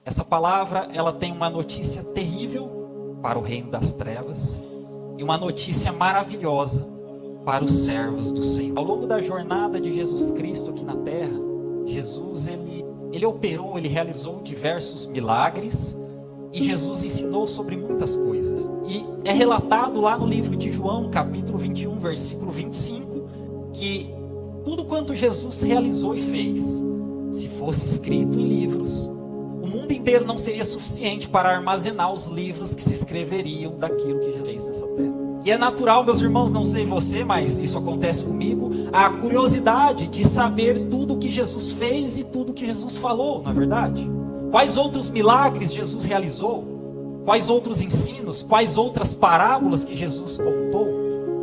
Essa palavra, ela tem uma notícia terrível para o reino das trevas e uma notícia maravilhosa para os servos do Senhor. Ao longo da jornada de Jesus Cristo aqui na terra, Jesus, ele operou, ele realizou diversos milagres e Jesus ensinou sobre muitas coisas. E é relatado lá no livro de João, capítulo 21, versículo 25, que tudo quanto Jesus realizou e fez, se fosse escrito em livros, o mundo inteiro não seria suficiente para armazenar os livros que se escreveriam daquilo que Jesus fez nessa terra. E é natural, meus irmãos, não sei você, mas isso acontece comigo, a curiosidade de saber tudo o que Jesus fez e tudo o que Jesus falou, não é verdade? Quais outros milagres Jesus realizou? Quais outros ensinos? Quais outras parábolas que Jesus contou?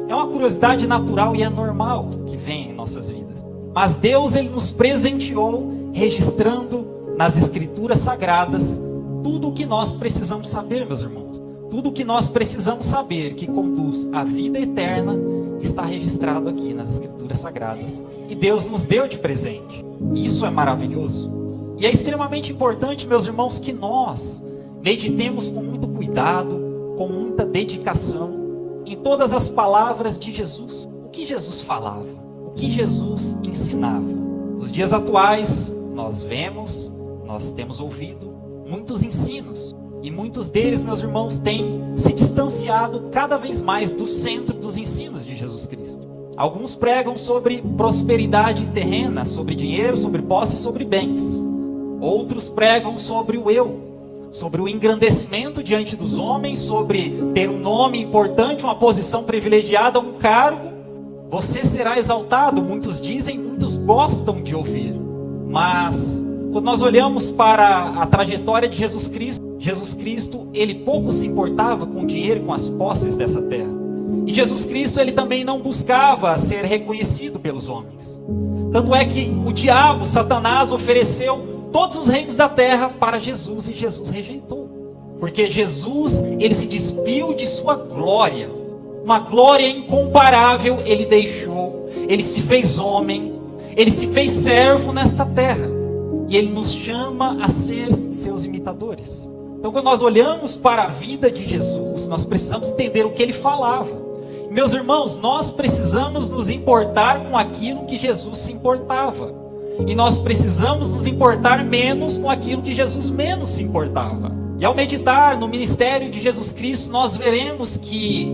É uma curiosidade natural e é normal que vem em nossas vidas. Mas Deus, ele nos presenteou registrando nas Escrituras Sagradas tudo o que nós precisamos saber, meus irmãos. Tudo o que nós precisamos saber que conduz à vida eterna está registrado aqui nas Escrituras Sagradas. E Deus nos deu de presente. Isso é maravilhoso. E é extremamente importante, meus irmãos, que nós meditemos com muito cuidado, com muita dedicação, em todas as palavras de Jesus. O que Jesus falava, o que Jesus ensinava. Nos dias atuais, nós vemos, nós temos ouvido muitos ensinos. E muitos deles, meus irmãos, têm se distanciado cada vez mais do centro dos ensinos de Jesus Cristo. Alguns pregam sobre prosperidade terrena, sobre dinheiro, sobre posse, sobre bens. Outros pregam sobre o eu, sobre o engrandecimento diante dos homens, sobre ter um nome importante, uma posição privilegiada, um cargo. Você será exaltado, muitos dizem, muitos gostam de ouvir. Mas quando nós olhamos para a trajetória de Jesus Cristo, ele pouco se importava com o dinheiro e com as posses dessa terra. E Jesus Cristo, ele também não buscava ser reconhecido pelos homens. Tanto é que o diabo, Satanás, ofereceu todos os reinos da terra para Jesus e Jesus rejeitou. Porque Jesus, ele se despiu de sua glória. Uma glória incomparável ele deixou. Ele se fez homem. Ele se fez servo nesta terra. E ele nos chama a ser seus imitadores. Então, quando nós olhamos para a vida de Jesus, nós precisamos entender o que ele falava. Meus irmãos, nós precisamos nos importar com aquilo que Jesus se importava. E nós precisamos nos importar menos com aquilo que Jesus menos se importava. E ao meditar no ministério de Jesus Cristo, nós veremos que,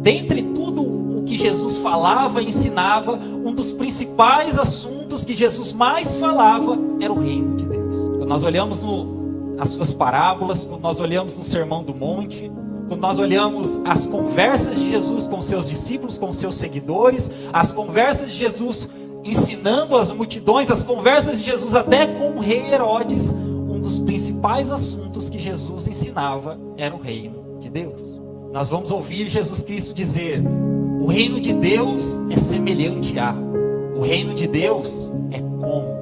dentre tudo o que Jesus falava e ensinava, um dos principais assuntos que Jesus mais falava era o reino de Deus. Quando nós olhamos as suas parábolas, quando nós olhamos no Sermão do Monte, quando nós olhamos as conversas de Jesus com seus discípulos, com seus seguidores, as conversas de Jesus ensinando as multidões, as conversas de Jesus até com o rei Herodes, um dos principais assuntos que Jesus ensinava era o reino de Deus. Nós vamos ouvir Jesus Cristo dizer: o reino de Deus é semelhante a, o reino de Deus é como.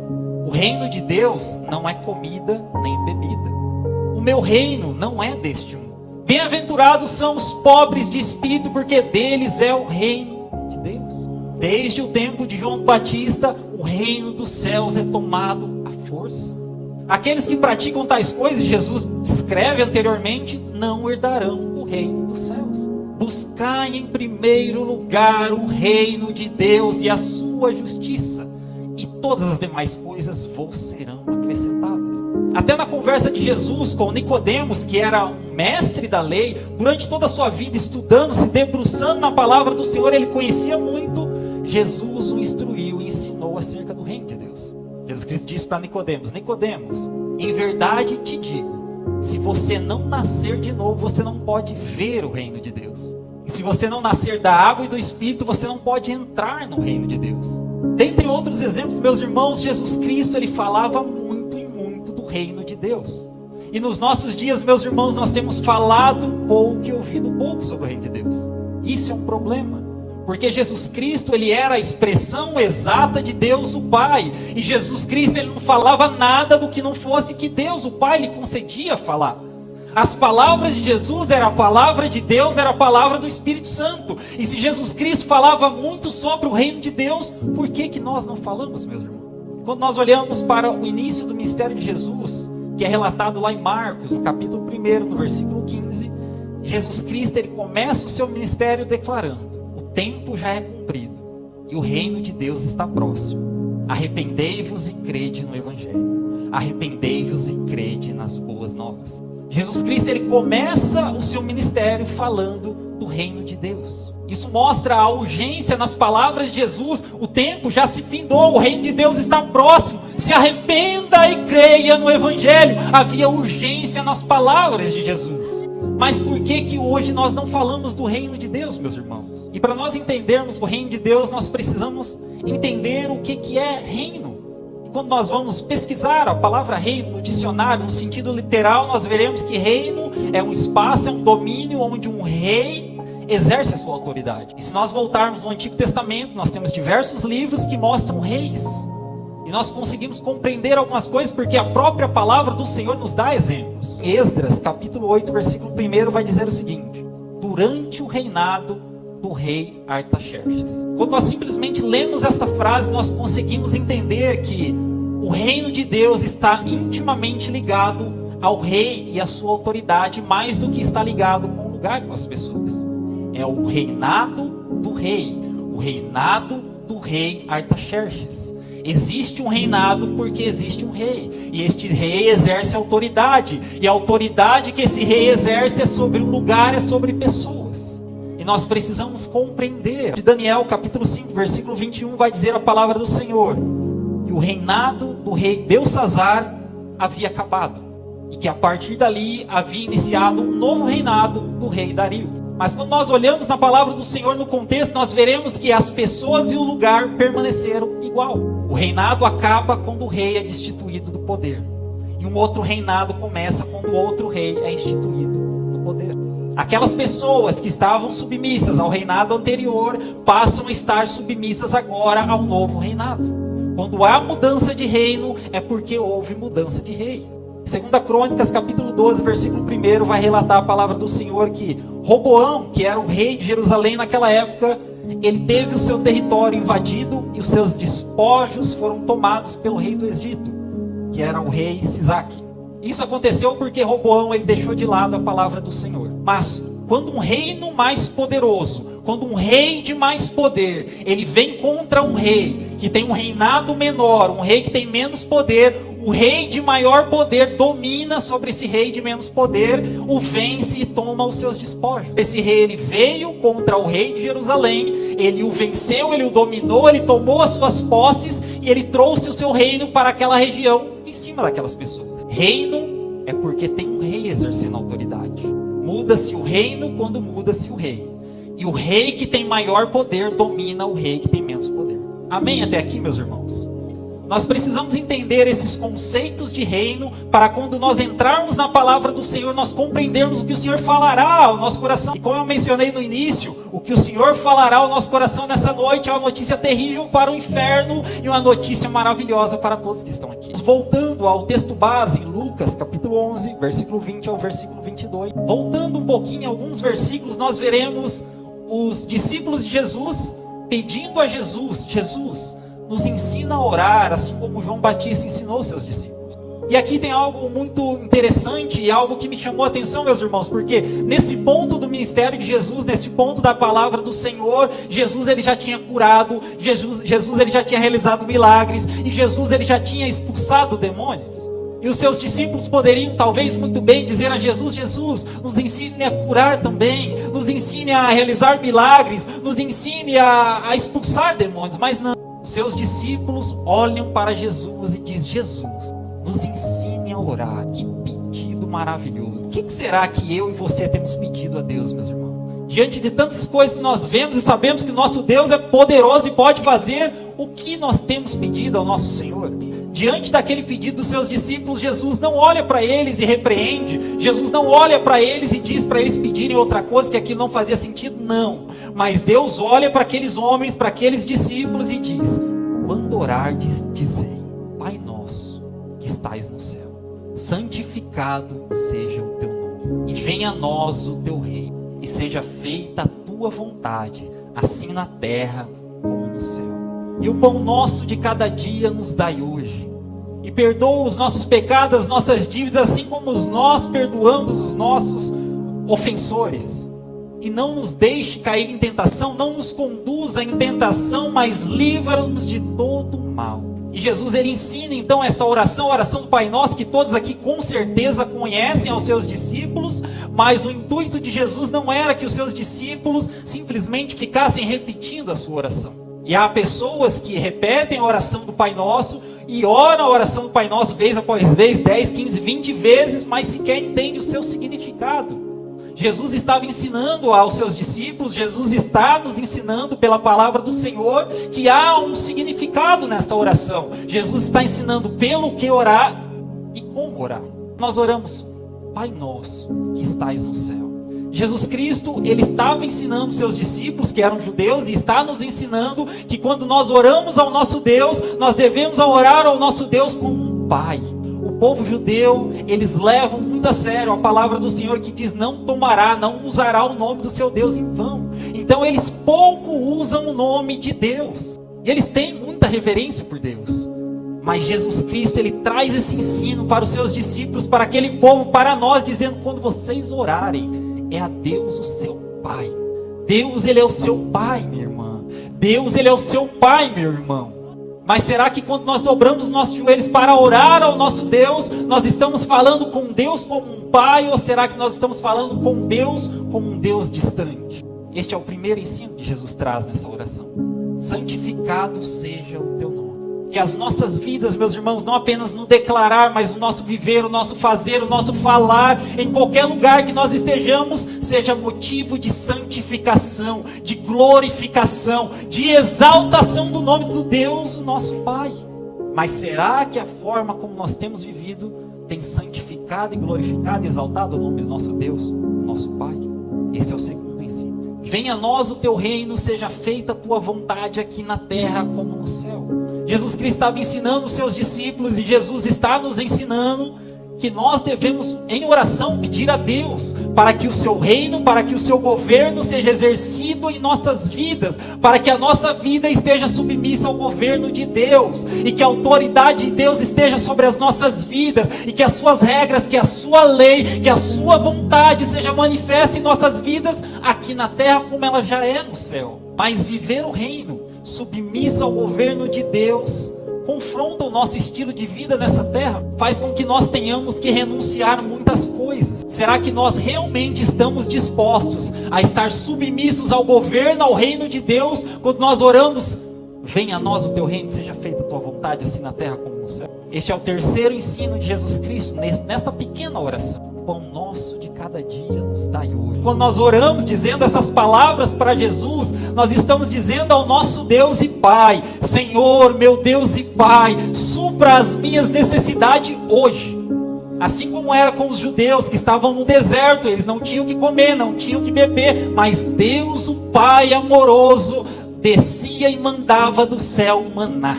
O reino de Deus não é comida nem bebida. O meu reino não é deste mundo. Bem-aventurados são os pobres de espírito, porque deles é o reino de Deus. Desde o tempo de João Batista, o reino dos céus é tomado à força. Aqueles que praticam tais coisas, Jesus descreve anteriormente, não herdarão o reino dos céus. Buscai em primeiro lugar o reino de Deus e a sua justiça, e todas as demais coisas vos serão acrescentadas. Até na conversa de Jesus com Nicodemos, que era um mestre da lei, durante toda a sua vida estudando, se debruçando na palavra do Senhor, ele conhecia muito. Jesus o instruiu e ensinou acerca do reino de Deus. Jesus Cristo disse para Nicodemos: Nicodemos, em verdade te digo, se você não nascer de novo, você não pode ver o reino de Deus. E se você não nascer da água e do Espírito, você não pode entrar no reino de Deus. Dentre outros exemplos, meus irmãos, Jesus Cristo, ele falava muito e muito do reino de Deus. E nos nossos dias, meus irmãos, nós temos falado pouco e ouvido pouco sobre o reino de Deus. Isso é um problema. Porque Jesus Cristo, ele era a expressão exata de Deus o Pai. E Jesus Cristo, ele não falava nada do que não fosse que Deus o Pai lhe concedia falar. As palavras de Jesus era a palavra de Deus, era a palavra do Espírito Santo. E se Jesus Cristo falava muito sobre o reino de Deus, por que nós não falamos, meus irmãos? Quando nós olhamos para o início do ministério de Jesus, que é relatado lá em Marcos, no capítulo 1, no versículo 15. Jesus Cristo, ele começa o seu ministério declarando: o tempo já é cumprido e o reino de Deus está próximo. Arrependei-vos e crede no Evangelho. Arrependei-vos e crede nas boas novas. Jesus Cristo, ele começa o seu ministério falando do reino de Deus. Isso mostra a urgência nas palavras de Jesus. O tempo já se findou, o reino de Deus está próximo. Se arrependa e creia no Evangelho. Havia urgência nas palavras de Jesus. Mas por que hoje nós não falamos do reino de Deus, meus irmãos? E para nós entendermos o reino de Deus, nós precisamos entender o que é reino. E quando nós vamos pesquisar a palavra reino no dicionário, no sentido literal, nós veremos que reino é um espaço, é um domínio onde um rei exerce a sua autoridade. E se nós voltarmos no Antigo Testamento, nós temos diversos livros que mostram reis. E nós conseguimos compreender algumas coisas porque a própria palavra do Senhor nos dá exemplos. Esdras, capítulo 8, versículo 1, vai dizer o seguinte: durante o reinado do rei Artaxerxes. Quando nós simplesmente lemos essa frase, nós conseguimos entender que o reino de Deus está intimamente ligado ao rei e à sua autoridade, mais do que está ligado com o lugar com as pessoas. É o reinado do rei, o reinado do rei Artaxerxes. Existe um reinado porque existe um rei. E este rei exerce autoridade. E a autoridade que esse rei exerce é sobre um lugar, é sobre pessoas. E nós precisamos compreender. De Daniel capítulo 5, versículo 21, vai dizer a palavra do Senhor: que o reinado do rei Belsazar havia acabado. E que a partir dali havia iniciado um novo reinado do rei Dario. Mas quando nós olhamos na palavra do Senhor no contexto, nós veremos que as pessoas e o lugar permaneceram igual. O reinado acaba quando o rei é destituído do poder. E um outro reinado começa quando o outro rei é instituído do poder. Aquelas pessoas que estavam submissas ao reinado anterior passam a estar submissas agora ao novo reinado. Quando há mudança de reino, é porque houve mudança de rei. 2 Crônicas, capítulo 12, versículo 1, vai relatar a palavra do Senhor que Roboão, que era o rei de Jerusalém naquela época, ele teve o seu território invadido e os seus despojos foram tomados pelo rei do Egito, que era o rei Sisaque. Isso aconteceu porque Roboão, ele deixou de lado a palavra do Senhor. Mas quando um reino mais poderoso, quando um rei de mais poder, ele vem contra um rei que tem um reinado menor, um rei que tem menos poder, o rei de maior poder domina sobre esse rei de menos poder, o vence e toma os seus despojos. Esse rei, ele veio contra o rei de Jerusalém, ele o venceu, ele o dominou, ele tomou as suas posses e ele trouxe o seu reino para aquela região em cima daquelas pessoas. Reino é porque tem um rei exercendo autoridade. Muda-se o reino quando muda-se o rei. E o rei que tem maior poder domina o rei que tem menos poder. Amém até aqui, meus irmãos? Nós precisamos entender esses conceitos de reino para quando nós entrarmos na palavra do Senhor, nós compreendermos o que o Senhor falará ao nosso coração. E como eu mencionei no início, o que o Senhor falará ao nosso coração nessa noite é uma notícia terrível para o inferno e uma notícia maravilhosa para todos que estão aqui. Voltando ao texto base, em Lucas capítulo 11, versículo 20 ao versículo 22. Voltando um pouquinho, alguns versículos, nós veremos os discípulos de Jesus pedindo a Jesus: Jesus, nos ensina a orar, assim como João Batista ensinou seus discípulos. E aqui tem algo muito interessante e algo que me chamou a atenção, meus irmãos, porque nesse ponto do ministério de Jesus, nesse ponto da palavra do Senhor, Jesus ele já tinha curado, Jesus ele já tinha realizado milagres, e Jesus ele já tinha expulsado demônios. E os seus discípulos poderiam talvez muito bem dizer a Jesus: Jesus, nos ensine a curar também, nos ensine a realizar milagres, nos ensine a expulsar demônios. Mas não, os seus discípulos olham para Jesus e dizem: Jesus, nos ensine a orar. Que pedido maravilhoso. O que será que eu e você temos pedido a Deus, meus irmãos? Diante de tantas coisas que nós vemos e sabemos que o nosso Deus é poderoso e pode fazer, o que nós temos pedido ao nosso Senhor? Diante daquele pedido dos seus discípulos, Jesus não olha para eles e repreende. Jesus não olha para eles e diz para eles pedirem outra coisa, que aquilo não fazia sentido, não. Mas Deus olha para aqueles homens, para aqueles discípulos e diz: quando orardes, dizei: Pai nosso, que estais no céu, santificado seja o teu nome, e venha a nós o teu reino, e seja feita a tua vontade, assim na terra como no céu. E o pão nosso de cada dia nos dai hoje. E perdoa os nossos pecados, as nossas dívidas, assim como nós perdoamos os nossos ofensores. E não nos deixe cair em tentação, não nos conduza em tentação, mas livra-nos de todo mal. E Jesus, ele ensina então esta oração, a oração do Pai Nosso, que todos aqui com certeza conhecem aos seus discípulos, mas o intuito de Jesus não era que os seus discípulos simplesmente ficassem repetindo a sua oração. E há pessoas que repetem a oração do Pai Nosso e oram a oração do Pai Nosso vez após vez, 10, 15, 20 vezes, mas sequer entende o seu significado. Jesus estava ensinando aos seus discípulos, Jesus está nos ensinando pela palavra do Senhor que há um significado nesta oração. Jesus está ensinando pelo que orar e como orar. Nós oramos, Pai Nosso que estais no céu. Jesus Cristo, ele estava ensinando seus discípulos que eram judeus e está nos ensinando que quando nós oramos ao nosso Deus, nós devemos orar ao nosso Deus como um Pai. O povo judeu, eles levam muito a sério a palavra do Senhor que diz não tomará, não usará o nome do seu Deus em vão. Então eles pouco usam o nome de Deus. E eles têm muita reverência por Deus. Mas Jesus Cristo, ele traz esse ensino para os seus discípulos, para aquele povo, para nós, dizendo: quando vocês orarem, é a Deus o seu Pai. Deus, ele é o seu Pai, minha irmã. Deus, ele é o seu Pai, meu irmão. Mas será que quando nós dobramos os nossos joelhos para orar ao nosso Deus, nós estamos falando com Deus como um Pai, ou será que nós estamos falando com Deus como um Deus distante? Este é o primeiro ensino que Jesus traz nessa oração. Santificado seja o teu nome. Que as nossas vidas, meus irmãos, não apenas no declarar, mas o nosso viver, o nosso fazer, o nosso falar, em qualquer lugar que nós estejamos, seja motivo de santificação, de glorificação, de exaltação do nome do Deus, o nosso Pai. Mas será que a forma como nós temos vivido tem santificado e glorificado e exaltado o nome do nosso Deus, o nosso Pai? Esse é o segundo ensino. Venha a nós o teu reino, seja feita a tua vontade aqui na terra como no céu. Jesus Cristo estava ensinando os seus discípulos e Jesus está nos ensinando que nós devemos, em oração, pedir a Deus para que o seu reino, para que o seu governo seja exercido em nossas vidas, para que a nossa vida esteja submissa ao governo de Deus e que a autoridade de Deus esteja sobre as nossas vidas e que as suas regras, que a sua lei, que a sua vontade seja manifesta em nossas vidas aqui na terra como ela já é no céu. Mas viver o reino submisso ao governo de Deus confronta o nosso estilo de vida nessa terra, faz com que nós tenhamos que renunciar a muitas coisas. Será que nós realmente estamos dispostos a estar submissos ao governo, ao reino de Deus, quando nós oramos: venha a nós o teu reino, seja feita a tua vontade, assim na terra como no céu? Este é o terceiro ensino de Jesus Cristo nesta pequena oração. O pão nosso de cada dia nos dai hoje. Quando nós oramos dizendo essas palavras para Jesus, nós estamos dizendo ao nosso Deus e Pai: Senhor, meu Deus e Pai, supra as minhas necessidades hoje. Assim como era com os judeus que estavam no deserto, eles não tinham que comer, não tinham que beber, mas Deus, o Pai amoroso, descia e mandava do céu maná.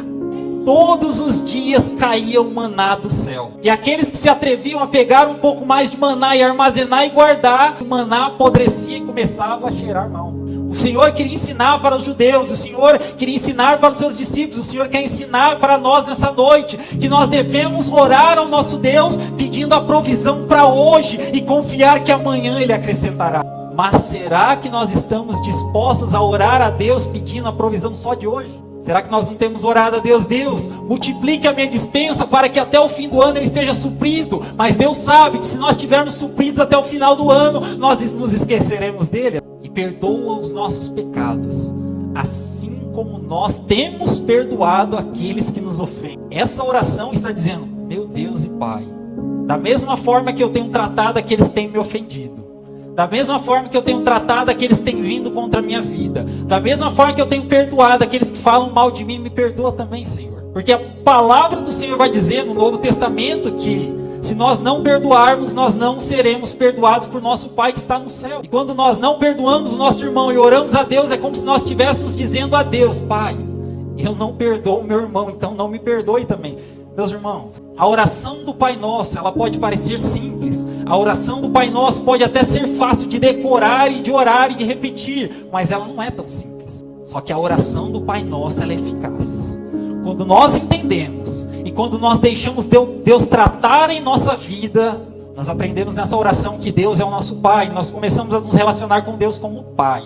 Todos os dias caía o maná do céu. E aqueles que se atreviam a pegar um pouco mais de maná e armazenar e guardar, o maná apodrecia e começava a cheirar mal. O Senhor queria ensinar para os judeus, o Senhor queria ensinar para os seus discípulos, o Senhor quer ensinar para nós nessa noite, que nós devemos orar ao nosso Deus, pedindo a provisão para hoje e confiar que amanhã Ele acrescentará. Mas será que nós estamos dispostos a orar a Deus pedindo a provisão só de hoje? Será que nós não temos orado a Deus? Deus, multiplique a minha despensa para que até o fim do ano eu esteja suprido. Mas Deus sabe que se nós estivermos supridos até o final do ano, nós nos esqueceremos dele. E perdoa os nossos pecados, assim como nós temos perdoado aqueles que nos ofendem. Essa oração está dizendo: meu Deus e Pai, da mesma forma que eu tenho tratado aqueles que têm me ofendido, da mesma forma que eu tenho tratado aqueles que têm vindo contra a minha vida, da mesma forma que eu tenho perdoado aqueles que falam mal de mim, me perdoa também, Senhor. Porque a palavra do Senhor vai dizer no Novo Testamento que se nós não perdoarmos, nós não seremos perdoados por nosso Pai que está no céu. E quando nós não perdoamos o nosso irmão e oramos a Deus, é como se nós estivéssemos dizendo a Deus: Pai, eu não perdoo o meu irmão, então não me perdoe também. Meus irmãos, a oração do Pai Nosso, ela pode parecer simples. A oração do Pai Nosso pode até ser fácil de decorar e de orar e de repetir, mas ela não é tão simples. Só que a oração do Pai Nosso, ela é eficaz. Quando nós entendemos e quando nós deixamos Deus tratar em nossa vida, nós aprendemos nessa oração que Deus é o nosso Pai. Nós começamos a nos relacionar com Deus como Pai.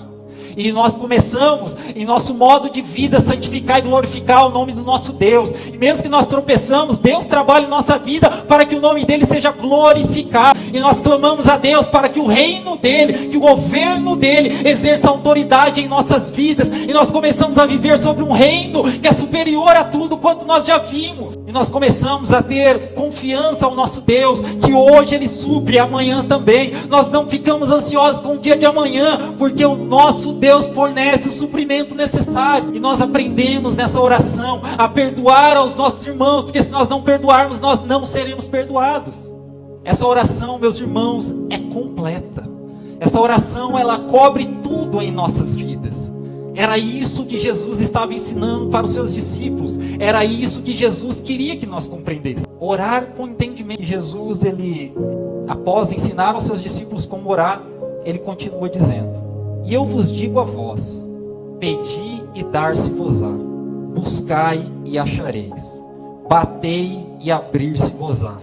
E nós começamos, em nosso modo de vida, santificar e glorificar o nome do nosso Deus. E mesmo que nós tropeçamos, Deus trabalha em nossa vida para que o nome dEle seja glorificado. E nós clamamos a Deus para que o reino dEle, que o governo dEle exerça autoridade em nossas vidas. E nós começamos a viver sobre um reino que é superior a tudo quanto nós já vimos. E nós começamos a ter confiança ao nosso Deus, que hoje Ele supre, amanhã também. Nós não ficamos ansiosos com o dia de amanhã, porque o nosso Deus fornece o suprimento necessário. E nós aprendemos nessa oração a perdoar aos nossos irmãos, porque se nós não perdoarmos, nós não seremos perdoados. Essa oração, meus irmãos, é completa. Essa oração, ela cobre tudo em nossas vidas. Era isso que Jesus estava ensinando para os seus discípulos. Era isso que Jesus queria que nós compreendêssemos. Orar com entendimento. Jesus, ele, após ensinar aos seus discípulos como orar, ele continua dizendo: e eu vos digo a vós, pedi e dar-se-vos-á, buscai e achareis, batei e abrir-se-vos-á,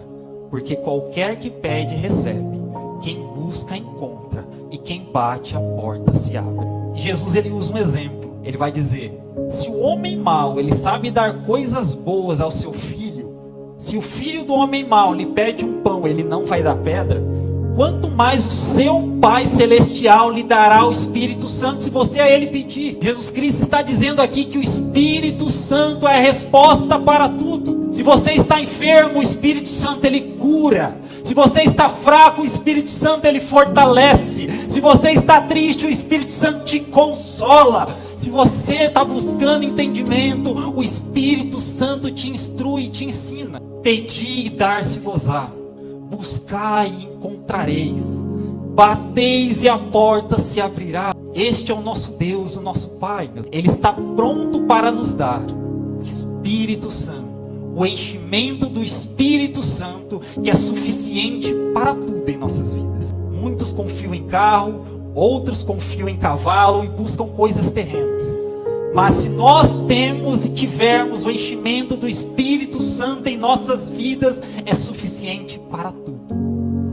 porque qualquer que pede recebe, quem busca encontra, e quem bate a porta se abre. E Jesus, ele usa um exemplo. Ele vai dizer: se o homem mau, ele sabe dar coisas boas ao seu filho, se o filho do homem mau lhe pede um pão, ele não vai dar pedra, quanto mais o seu Pai Celestial lhe dará o Espírito Santo, se você a Ele pedir. Jesus Cristo está dizendo aqui que o Espírito Santo é a resposta para tudo. Se você está enfermo, o Espírito Santo, Ele cura. Se você está fraco, o Espírito Santo, Ele fortalece. Se você está triste, o Espírito Santo te consola. Se você está buscando entendimento, o Espírito Santo te instrui e te ensina. Pedi e dar-se-vos-á, buscai e encontrareis, bateis e a porta se abrirá. Este é o nosso Deus, o nosso Pai. Ele está pronto para nos dar o Espírito Santo, o enchimento do Espírito Santo, que é suficiente para tudo em nossas vidas. Muitos confiam em carro, outros confiam em cavalo e buscam coisas terrenas. Mas se nós temos e tivermos o enchimento do Espírito Santo em nossas vidas, é suficiente para tudo.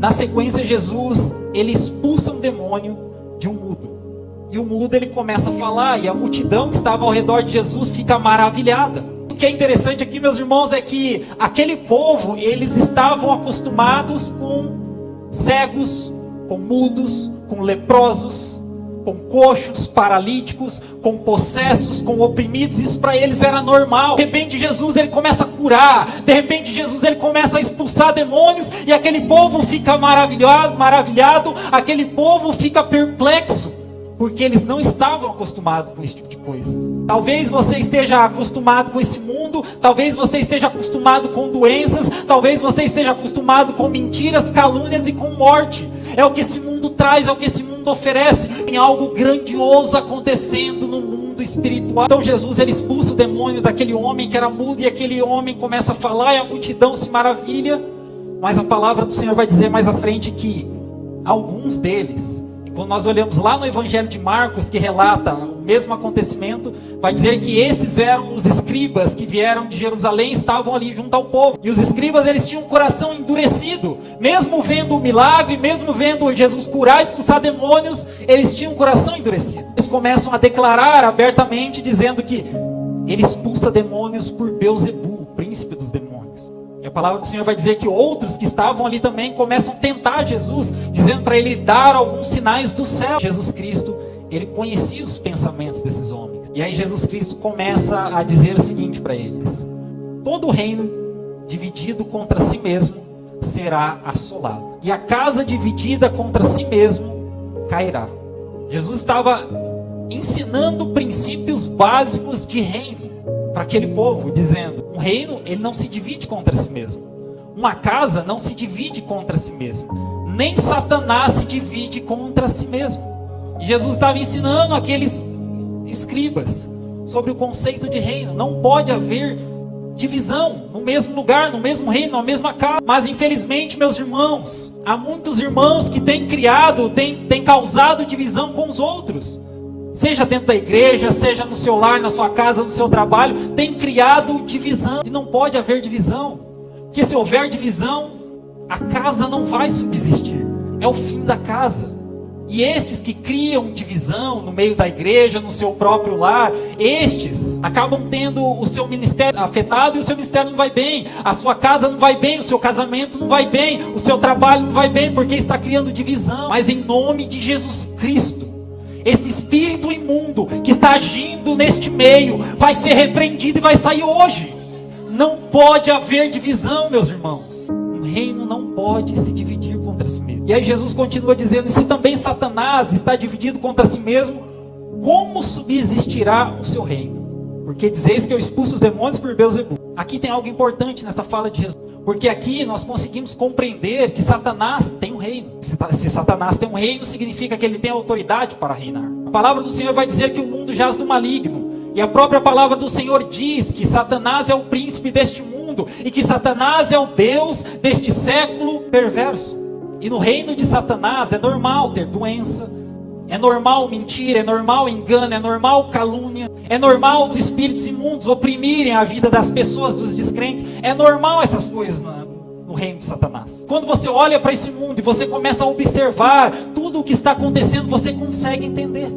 Na sequência, Jesus, ele expulsa um demônio de um mudo. E o mudo, ele começa a falar, e a multidão que estava ao redor de Jesus fica maravilhada. O que é interessante aqui, meus irmãos, é que aquele povo, eles estavam acostumados com cegos, com mudos, com leprosos, com coxos, paralíticos, com possessos, com oprimidos. Isso para eles era normal. De repente Jesus, ele começa a curar. De repente Jesus, ele começa a expulsar demônios. E aquele povo fica maravilhado. Aquele povo fica perplexo, porque eles não estavam acostumados com esse tipo de coisa. Talvez você esteja acostumado com esse mundo. Talvez você esteja acostumado com doenças. Talvez você esteja acostumado com mentiras, calúnias e com morte. É o que esse mundo traz, é o que esse mundo oferece. Tem algo grandioso acontecendo no mundo espiritual. Então Jesus, ele expulsa o demônio daquele homem que era mudo, e aquele homem começa a falar, e a multidão se maravilha. Mas a palavra do Senhor vai dizer mais à frente que alguns deles, e quando nós olhamos lá no Evangelho de Marcos, que relata o mesmo acontecimento, vai dizer que esses eram os escribas que vieram de Jerusalém e estavam ali junto ao povo. E os escribas, eles tinham um coração endurecido. Mesmo vendo o milagre, mesmo vendo Jesus curar, expulsar demônios, eles tinham um coração endurecido. Eles começam a declarar abertamente, dizendo que ele expulsa demônios por Beelzebu, o príncipe dos demônios. E a palavra do Senhor vai dizer que outros que estavam ali também começam a tentar Jesus, dizendo para ele dar alguns sinais do céu. Jesus Cristo, ele conhecia os pensamentos desses homens. E aí Jesus Cristo começa a dizer o seguinte para eles: todo reino dividido contra si mesmo será assolado, e a casa dividida contra si mesmo cairá. Jesus estava ensinando princípios básicos de reino para aquele povo, dizendo: um reino, ele não se divide contra si mesmo. Uma casa não se divide contra si mesmo. Nem Satanás se divide contra si mesmo. E Jesus estava ensinando aqueles escribas sobre o conceito de reino. Não pode haver divisão no mesmo lugar, no mesmo reino, na mesma casa. Mas infelizmente, meus irmãos, há muitos irmãos que têm causado divisão com os outros. seja dentro da igreja, seja no seu lar, na sua casa, no seu trabalho, tem criado divisão. E não pode haver divisão, porque se houver divisão, a casa não vai subsistir. É o fim da casa. E estes que criam divisão no meio da igreja, no seu próprio lar, estes acabam tendo o seu ministério afetado e o seu ministério não vai bem, a sua casa não vai bem, o seu casamento não vai bem, o seu trabalho não vai bem, porque está criando divisão. Mas em nome de Jesus Cristo, esse espírito imundo que está agindo neste meio vai ser repreendido e vai sair hoje. Não pode haver divisão, meus irmãos. Um reino não pode se dividir contra si mesmo. E aí Jesus continua dizendo: se também Satanás está dividido contra si mesmo, como subsistirá o seu reino? Porque dizeis que eu expulso os demônios por Beelzebul. Aqui tem algo importante nessa fala de Jesus, porque aqui nós conseguimos compreender que Satanás tem um reino. Se Satanás tem um reino, significa que ele tem autoridade para reinar. A palavra do Senhor vai dizer que o mundo jaz do maligno, e a própria palavra do Senhor diz que Satanás é o príncipe deste mundo, e que Satanás é o Deus deste século perverso. E no reino de Satanás é normal ter doença, é normal mentira, é normal engano, é normal calúnia, é normal os espíritos imundos oprimirem a vida das pessoas, dos descrentes. É normal essas coisas no reino de Satanás. Quando você olha para esse mundo e você começa a observar tudo o que está acontecendo, você consegue entender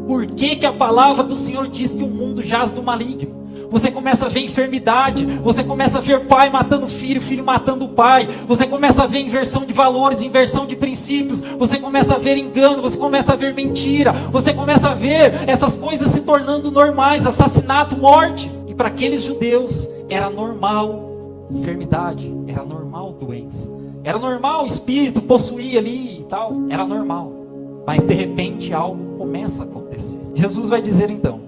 por que a palavra do Senhor diz que o mundo jaz do maligno. Você começa a ver enfermidade, você começa a ver pai matando filho, filho matando pai, você começa a ver inversão de valores, inversão de princípios, você começa a ver engano, você começa a ver mentira, você começa a ver essas coisas se tornando normais, assassinato, morte. E para aqueles judeus era normal enfermidade, era normal doença, era normal o espírito possuir ali e tal, era normal. Mas de repente algo começa a acontecer. Jesus vai dizer então: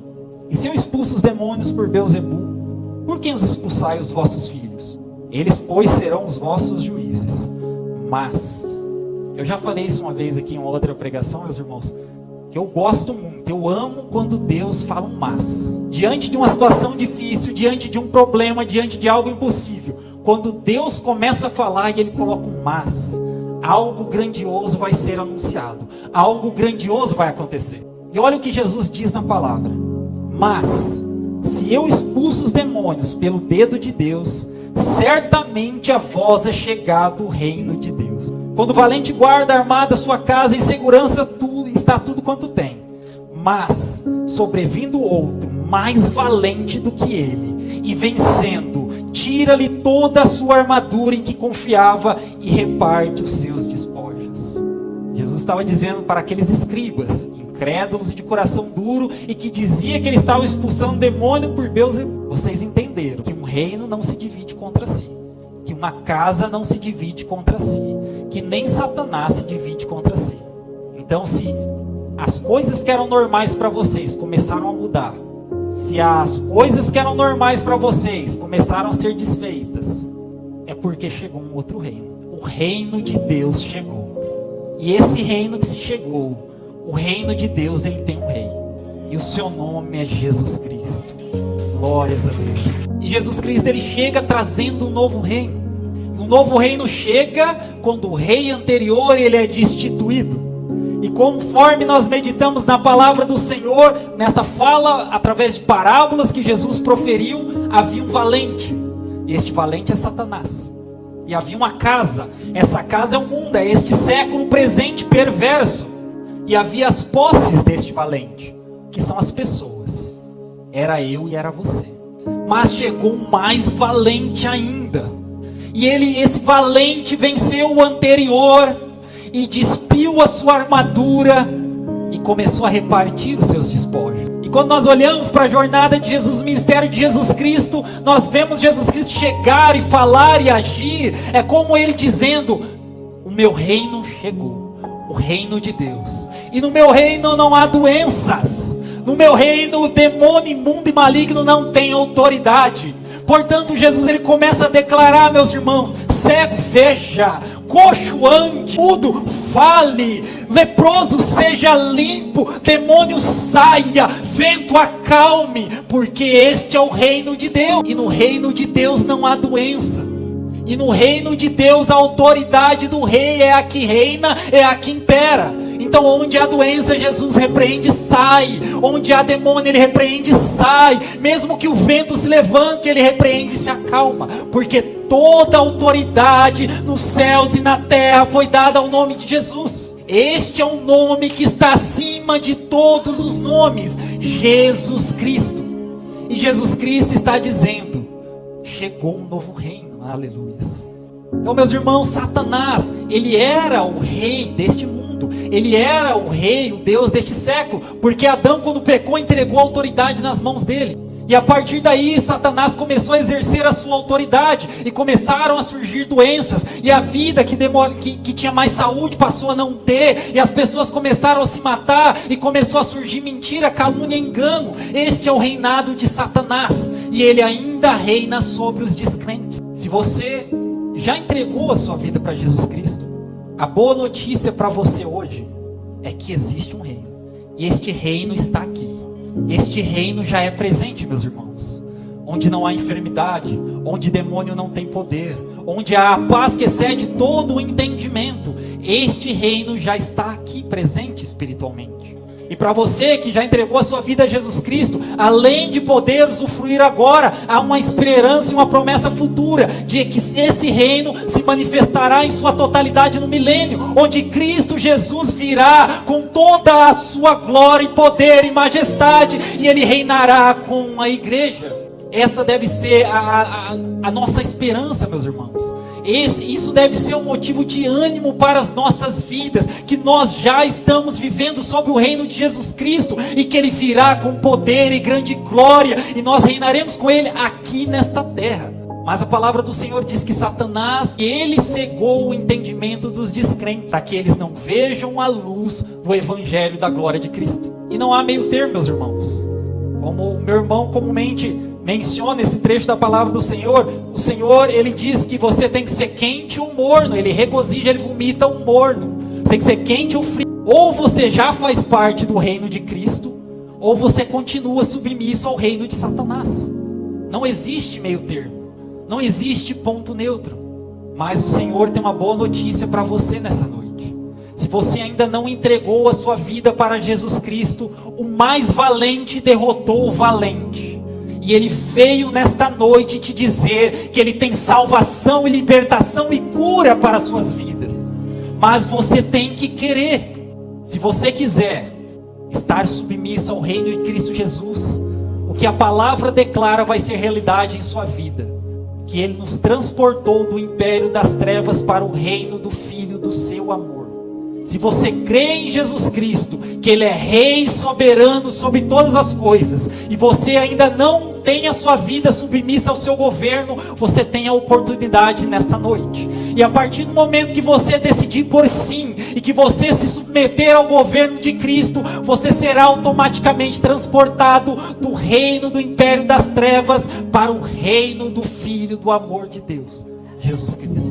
e se eu expulso os demônios por Beelzebul, por quem os expulsai os vossos filhos? Eles, pois, serão os vossos juízes. Mas, eu já falei isso uma vez aqui em uma outra pregação, meus irmãos, que eu gosto muito, eu amo quando Deus fala um mas. Diante de uma situação difícil, diante de um problema, diante de algo impossível, quando Deus começa a falar e Ele coloca um mas, algo grandioso vai ser anunciado, algo grandioso vai acontecer. E olha o que Jesus diz na palavra: mas, se eu expulso os demônios pelo dedo de Deus, certamente a vós é chegado o reino de Deus. Quando o valente guarda armada sua casa, em segurança está tudo quanto tem. Mas, sobrevindo outro, mais valente do que ele, e vencendo, tira-lhe toda a sua armadura em que confiava e reparte os seus despojos. Jesus estava dizendo para aqueles escribas, incrédulos e de coração duro, e que dizia que ele estava expulsando demônio por Beelzebul. Vocês entenderam que um reino não se divide contra si, que uma casa não se divide contra si, que nem Satanás se divide contra si. Então, se as coisas que eram normais para vocês começaram a mudar, se as coisas que eram normais para vocês começaram a ser desfeitas, é porque chegou um outro reino. O reino de Deus chegou. E esse reino que se chegou, o reino de Deus, ele tem um rei. E o seu nome é Jesus Cristo. Glórias a Deus. E Jesus Cristo, ele chega trazendo um novo reino. Um novo reino chega quando o rei anterior, ele é destituído. E conforme nós meditamos na palavra do Senhor, nesta fala, através de parábolas que Jesus proferiu, havia um valente. E este valente é Satanás. E havia uma casa. Essa casa é o mundo, é este século presente perverso. E havia as posses deste valente, que são as pessoas. Era eu e era você. Mas chegou um mais valente ainda. E esse valente venceu o anterior e despiu a sua armadura e começou a repartir os seus despojos. E quando nós olhamos para a jornada de Jesus, o ministério de Jesus Cristo, nós vemos Jesus Cristo chegar e falar e agir. É como ele dizendo: o meu reino chegou, o reino de Deus. E no meu reino não há doenças. No meu reino o demônio imundo e maligno não tem autoridade. Portanto, Jesus, ele começa a declarar, meus irmãos: cego veja, coxo ande, mudo fale, leproso seja limpo, demônio saia, vento acalme, porque este é o reino de Deus. E no reino de Deus não há doença. E no reino de Deus a autoridade do rei é a que reina, é a que impera. Então onde há doença, Jesus repreende, sai. Onde há demônio, Ele repreende, sai. Mesmo que o vento se levante, Ele repreende e se acalma. Porque toda a autoridade nos céus e na terra foi dada ao nome de Jesus. Este é um nome que está acima de todos os nomes, Jesus Cristo. E Jesus Cristo está dizendo: chegou um novo reino, aleluia. Então, meus irmãos, Satanás, ele era o rei deste mundo, ele era o rei, o Deus deste século, porque Adão, quando pecou, entregou a autoridade nas mãos dele. E a partir daí, Satanás começou a exercer a sua autoridade, e começaram a surgir doenças, e a vida que tinha mais saúde passou a não ter, e as pessoas começaram a se matar, e começou a surgir mentira, calúnia, engano. Este é o reinado de Satanás, e ele ainda reina sobre os descrentes. Se você já entregou a sua vida para Jesus Cristo, a boa notícia para você hoje é que existe um reino, e este reino está aqui. Este reino já é presente, meus irmãos, onde não há enfermidade, onde demônio não tem poder, onde há a paz que excede todo o entendimento. Este reino já está aqui presente espiritualmente. E para você que já entregou a sua vida a Jesus Cristo, além de poder usufruir agora, há uma esperança e uma promessa futura de que esse reino se manifestará em sua totalidade no milênio, onde Cristo Jesus virá com toda a sua glória e poder e majestade, e Ele reinará com a igreja. Essa deve ser a nossa esperança, meus irmãos. Isso deve ser um motivo de ânimo para as nossas vidas, que nós já estamos vivendo sob o reino de Jesus Cristo, e que Ele virá com poder e grande glória, e nós reinaremos com Ele aqui nesta terra. Mas a palavra do Senhor diz que Satanás, ele cegou o entendimento dos descrentes, para que eles não vejam a luz do evangelho da glória de Cristo. E não há meio termo, meus irmãos. Como o meu irmão comumente menciona esse trecho da palavra do Senhor, o Senhor, Ele diz que você tem que ser quente ou morno. Ele regozija, Ele vomita o morno. Você tem que ser quente ou frio. Ou você já faz parte do reino de Cristo, ou você continua submisso ao reino de Satanás. Não existe meio termo, não existe ponto neutro. Mas o Senhor tem uma boa notícia para você nessa noite. Se você ainda não entregou a sua vida para Jesus Cristo, o mais valente derrotou o valente. E Ele veio nesta noite te dizer que Ele tem salvação e libertação e cura para as suas vidas. Mas você tem que querer. Se você quiser estar submisso ao reino de Cristo Jesus, o que a palavra declara vai ser realidade em sua vida. Que Ele nos transportou do império das trevas para o reino do Filho do seu amor. Se você crê em Jesus Cristo, que Ele é Rei soberano sobre todas as coisas, e você ainda não tem a sua vida submissa ao seu governo, você tem a oportunidade nesta noite. E a partir do momento que você decidir por sim, e que você se submeter ao governo de Cristo, você será automaticamente transportado do reino do império das trevas para o reino do Filho do amor de Deus, Jesus Cristo.